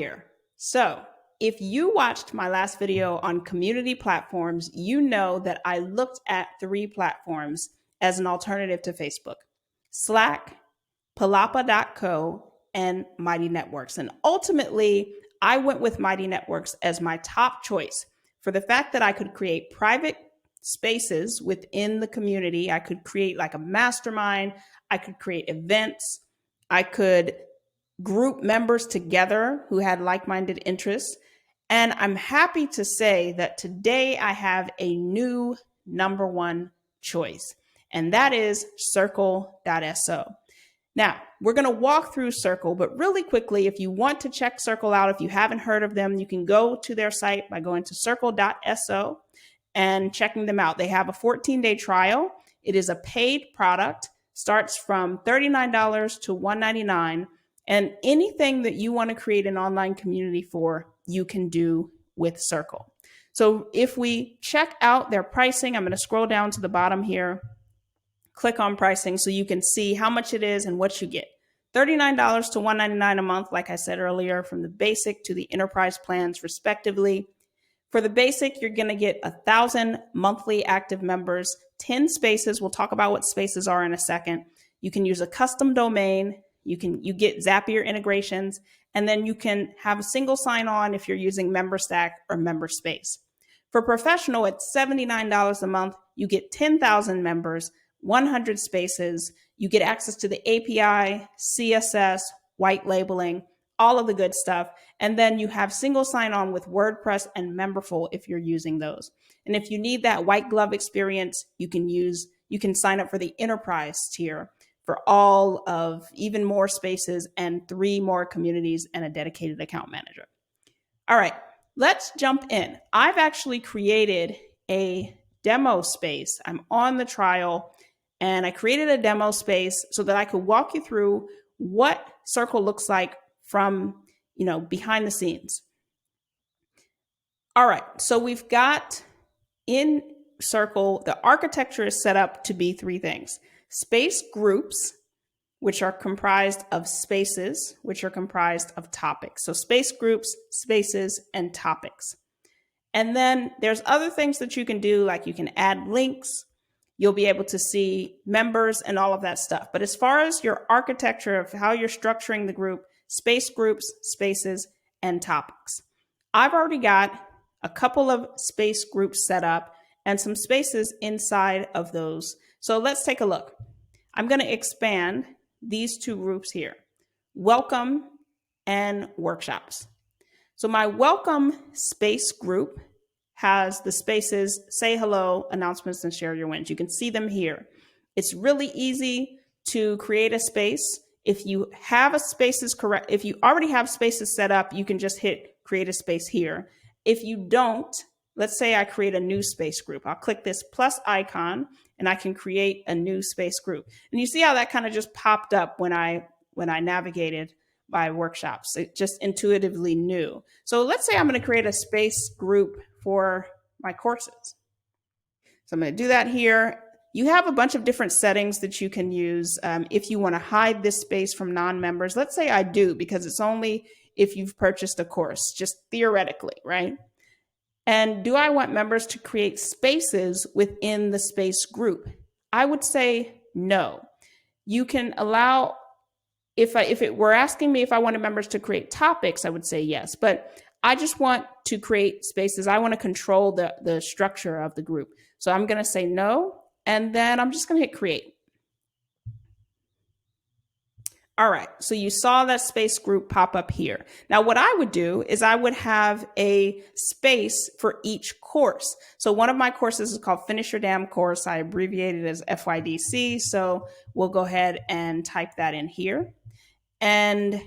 Here. So if you watched my last video on community platforms, you know that I looked at 3 platforms as an alternative to Facebook: Slack, Palapa.co, and Mighty Networks. And ultimately, I went with Mighty Networks as my top choice for the fact that I could create private spaces within the community. I could create like a mastermind. I could create events. I could group members together who had like-minded interests. And I'm happy to say that today I have a new number 1 choice, and that is Circle.so. Now, we're going to walk through Circle, but really quickly, if you want to check Circle out, if you haven't heard of them, you can go to their site by going to Circle.so and checking them out. They have a 14-day trial. It is a paid product, starts from $39 to $199. And anything that you want to create an online community for, you can do with Circle. So if we check out their pricing, I'm going to scroll down to the bottom here, click on pricing so you can see how much it is and what you get. $39 to $199 a month, like I said earlier, from the basic to the enterprise plans respectively. For the basic, you're going to get 1,000 monthly active members, 10 spaces. We'll talk about what spaces are in a second. You can use a custom domain. You get Zapier integrations, and then you can have a single sign-on if you're using MemberStack or MemberSpace. For professional, it's $79 a month. You get 10,000 members, 100 spaces. You get access to the API, CSS, white labeling, all of the good stuff. And then you have single sign-on with WordPress and Memberful if you're using those. And if you need that white glove experience, you can sign up for the enterprise tier for all of even more spaces and 3 more communities and a dedicated account manager. All right, let's jump in. I've actually created a demo space. I'm on the trial, and I created a demo space so that I could walk you through what Circle looks like from, behind the scenes. All right, so we've got in Circle, the architecture is set up to be 3 things. Space groups, which are comprised of spaces, which are comprised of topics. So space groups, spaces, and topics. And then there's other things that you can do, like you can add links. You'll be able to see members and all of that stuff. But as far as your architecture of how you're structuring the group, space groups, spaces, and topics. I've already got a couple of space groups set up and some spaces inside of those. So let's take a look. I'm going to expand these 2 groups here, welcome and workshops. So my welcome space group has the spaces say hello, announcements, and share your wins. You can see them here. It's really easy to create a space. If you have if you already have spaces set up, you can just hit create a space here. If you don't, let's say I create a new space group. I'll click this plus icon and I can create a new space group. And you see how that kind of just popped up when I navigated by workshops. It just intuitively knew. So let's say I'm going to create a space group for my courses. So I'm going to do that here. You have a bunch of different settings that you can use if you want to hide this space from non-members. Let's say I do, because it's only if you've purchased a course, just theoretically, right? And do I want members to create spaces within the space group? I would say no. You can allow, if it were asking me if I wanted members to create topics, I would say yes. But I just want to create spaces. I want to control the structure of the group. So I'm going to say no, and then I'm just going to hit create. All right, so you saw that space group pop up here. Now what I would do is I would have a space for each course. So one of my courses is called Finish Your Damn Course. I abbreviated it as FYDC. So we'll go ahead and type that in here. And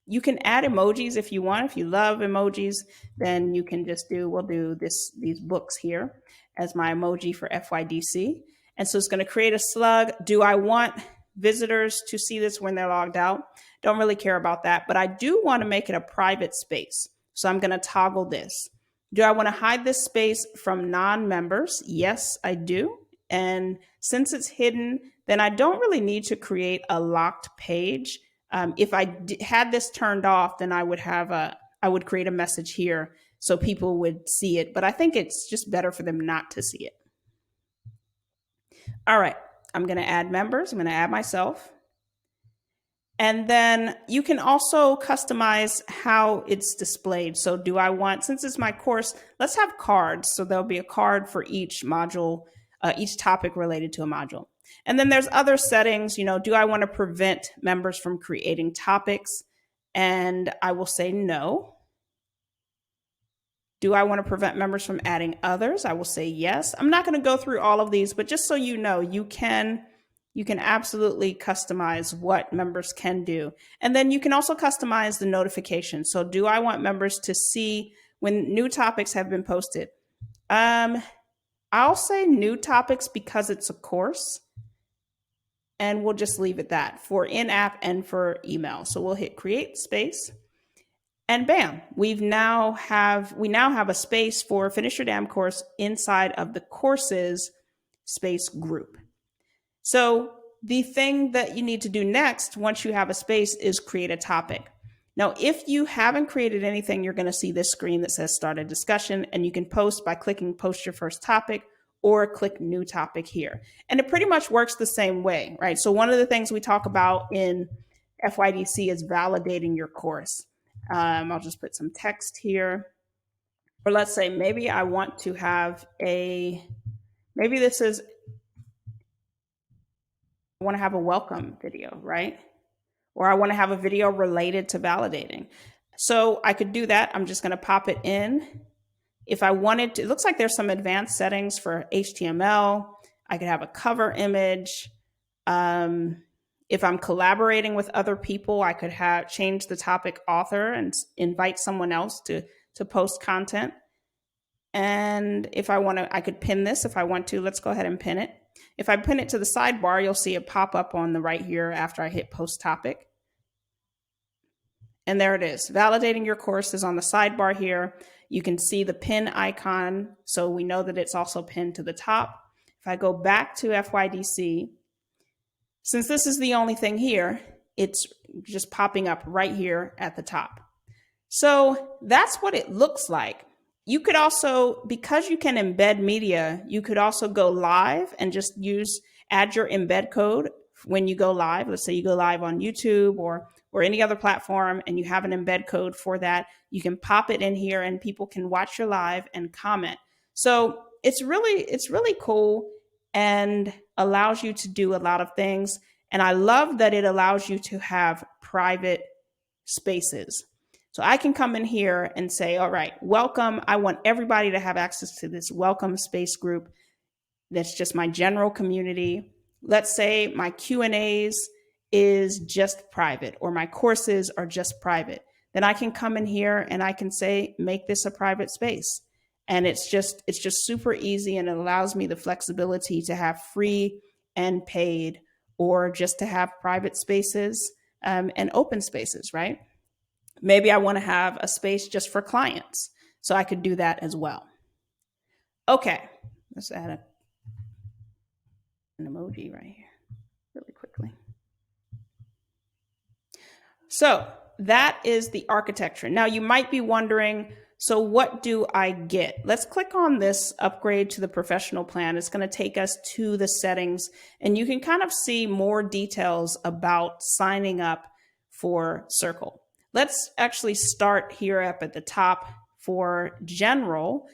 you can add emojis if you want. If you love emojis, then you can just we'll do these books here as my emoji for FYDC. And so it's going to create a slug. Do I want visitors to see this when they're logged out? Don't really care about that, but I do want to make it a private space. So I'm going to toggle this. Do I want to hide this space from non-members? Yes, I do. And since it's hidden, then I don't really need to create a locked page. If I had this turned off, then I would create a message here so people would see it. But I think it's just better for them not to see it. All right, I'm going to add members. I'm going to add myself. And then you can also customize how it's displayed. So do I want, since it's my course, let's have cards. So there'll be a card for each module, each topic related to a module. And then there's other settings, do I want to prevent members from creating topics? And I will say no. Do I want to prevent members from adding others? I will say yes. I'm not going to go through all of these, but just so you know, you can absolutely customize what members can do. And then you can also customize the notification. So do I want members to see when new topics have been posted? I'll say new topics because it's a course. And we'll just leave it that for in-app and for email. So we'll hit create space. And bam, we now have a space for Finish Your Damn Course inside of the courses space group. So the thing that you need to do next, once you have a space, is create a topic. Now, if you haven't created anything, you're going to see this screen that says start a discussion, and you can post by clicking post your first topic or click new topic here. And it pretty much works the same way, right? So one of the things we talk about in FYDC is validating your course. I'll just put some text here. Or let's say maybe I want to have maybe this is, I want to have a welcome video, right? Or I want to have a video related to validating. So I could do that. I'm just going to pop it in. If I wanted to, it looks like there's some advanced settings for HTML. I could have a cover image. If I'm collaborating with other people, I could change the topic author and invite someone else to post content. And if I want to, I could pin this if I want to. Let's go ahead and pin it. If I pin it to the sidebar, you'll see it pop up on the right here after I hit post topic. And there it is. Validating your course is on the sidebar here. You can see the pin icon, so we know that it's also pinned to the top. If I go back to FYDC, since this is the only thing here, it's just popping up right here at the top. So that's what it looks like. You could also, because you can embed media, you could also go live and just add your embed code when you go live. Let's say you go live on YouTube or any other platform and you have an embed code for that. You can pop it in here and people can watch your live and comment. So it's really cool and allows you to do a lot of things. And I love that it allows you to have private spaces. So I can come in here and say, all right, welcome. I want everybody to have access to this welcome space group. That's just my general community. Let's say my Q&As is just private or my courses are just private. Then I can come in here and I can say, make this a private space. And it's just super easy, and it allows me the flexibility to have free and paid, or just to have private spaces and open spaces, right? Maybe I want to have a space just for clients, so I could do that as well. Okay, let's add an emoji right here really quickly. So that is the architecture. Now you might be wondering, so what do I get? Let's click on this upgrade to the professional plan. It's going to take us to the settings, and you can kind of see more details about signing up for Circle. Let's actually start here up at the top for general.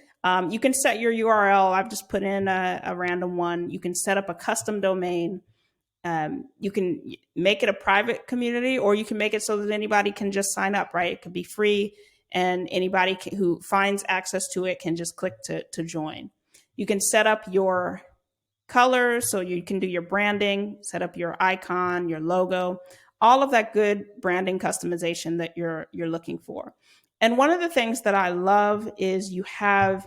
You can set your URL. I've just put in a random one. You can set up a custom domain. You can make it a private community, or you can make it so that anybody can just sign up, right? It could be free, and anybody who finds access to it can just click to join. You can set up your colors, so you can do your branding, set up your icon, your logo, all of that good branding customization that you're looking for. And one of the things that I love is you have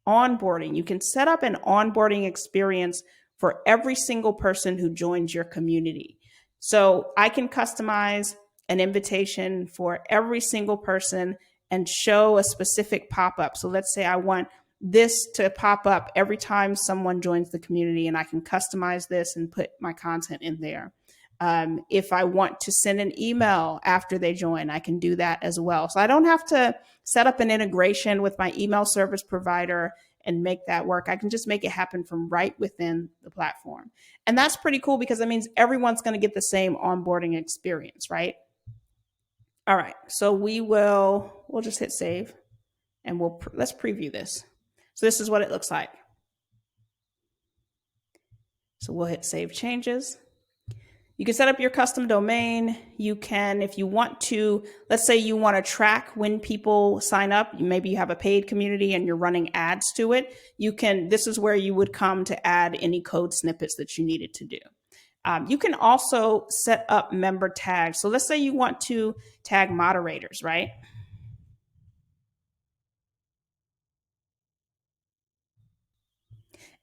onboarding. You can set up an onboarding experience for every single person who joins your community. So I can customize an invitation for every single person and show a specific pop-up. So let's say I want this to pop up every time someone joins the community, and I can customize this and put my content in there. If I want to send an email after they join, I can do that as well. So I don't have to set up an integration with my email service provider and make that work. I can just make it happen from right within the platform. And that's pretty cool because that means everyone's going to get the same onboarding experience, right? All right, so we'll just hit save and let's preview this. So this is what it looks like. So we'll hit save changes. You can set up your custom domain. You can, if you want to, let's say you want to track when people sign up, maybe you have a paid community and you're running ads to it. This is where you would come to add any code snippets that you needed to do. You can also set up member tags. So let's say you want to tag moderators, right?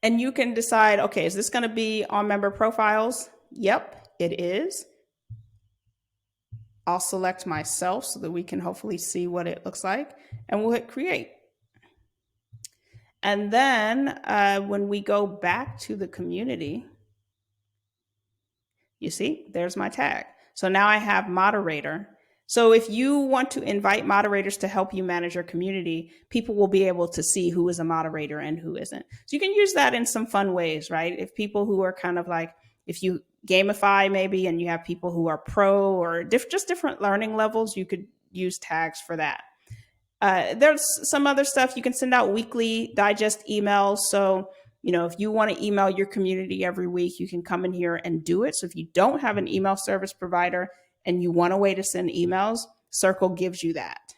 And you can decide, okay, is this going to be on member profiles? Yep, it is. I'll select myself so that we can hopefully see what it looks like, and we'll hit create. And then when we go back to the community, you see, there's my tag. So now I have moderator. So if you want to invite moderators to help you manage your community, people will be able to see who is a moderator and who isn't. So you can use that in some fun ways, right? If people who are kind of like, if you gamify maybe and you have people who are pro or just different learning levels, you could use tags for that. There's some other stuff. You can send out weekly digest emails. So, if you want to email your community every week, you can come in here and do it. So if you don't have an email service provider and you want a way to send emails, Circle gives you that.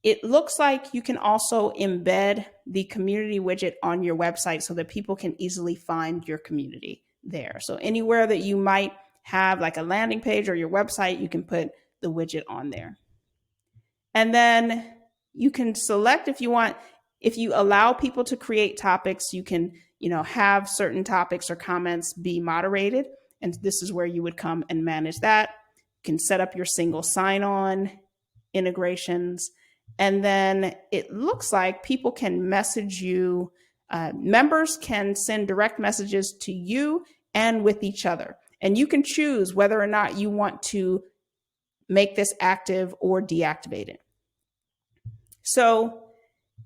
It looks like you can also embed the community widget on your website so that people can easily find your community there. So anywhere that you might have like a landing page or your website, you can put the widget on there. And then you can select if you want, if you allow people to create topics, you can, have certain topics or comments be moderated. And this is where you would come and manage that. You can set up your single sign-on integrations. And then it looks like people can message you. Members can send direct messages to you and with each other. And you can choose whether or not you want to make this active or deactivate it. So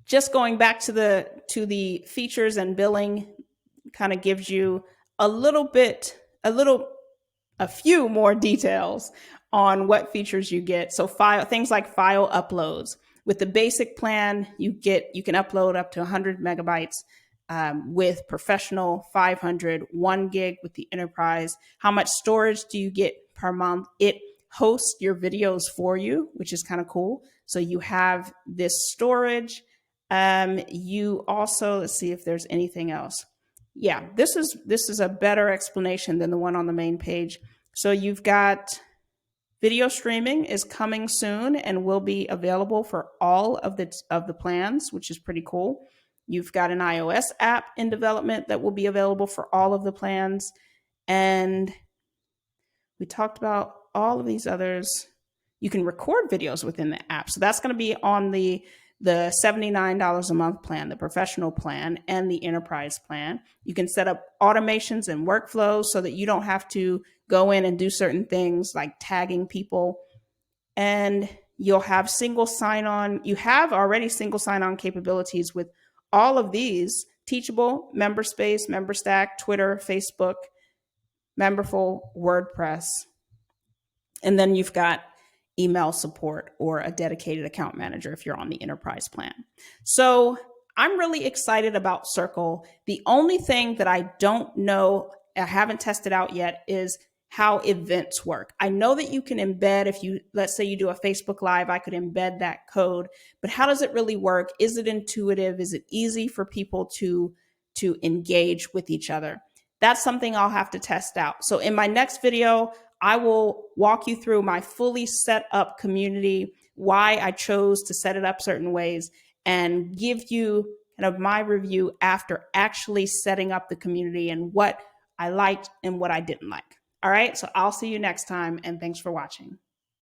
just going back to the features and billing kind of gives you a few more details on what features you get. So things like file uploads. With the basic plan, you can upload up to 100 megabytes. With professional, 500, 1 gig with the enterprise. How much storage do you get per month? It hosts your videos for you, which is kind of cool. So you have this storage. You also, let's see if there's anything else. Yeah, this is a better explanation than the one on the main page. So you've got video streaming is coming soon and will be available for all of the plans, which is pretty cool. You've got an iOS app in development that will be available for all of the plans. And we talked about all of these others. You can record videos within the app. So that's going to be on the $79 a month plan, the professional plan, and the enterprise plan. You can set up automations and workflows so that you don't have to go in and do certain things like tagging people. And you'll have single sign-on. You have already single sign-on capabilities with all of these: Teachable, MemberSpace, MemberStack, Twitter, Facebook, Memberful, WordPress. And then you've got email support or a dedicated account manager if you're on the enterprise plan. So I'm really excited about Circle. The only thing that I don't know, I haven't tested out yet, is how events work. I know that you can embed, let's say you do a Facebook Live, I could embed that code, but how does it really work? Is it intuitive? Is it easy for people to engage with each other? That's something I'll have to test out. So in my next video, I will walk you through my fully set up community, why I chose to set it up certain ways, and give you kind of my review after actually setting up the community and what I liked and what I didn't like. All right, so I'll see you next time, and thanks for watching.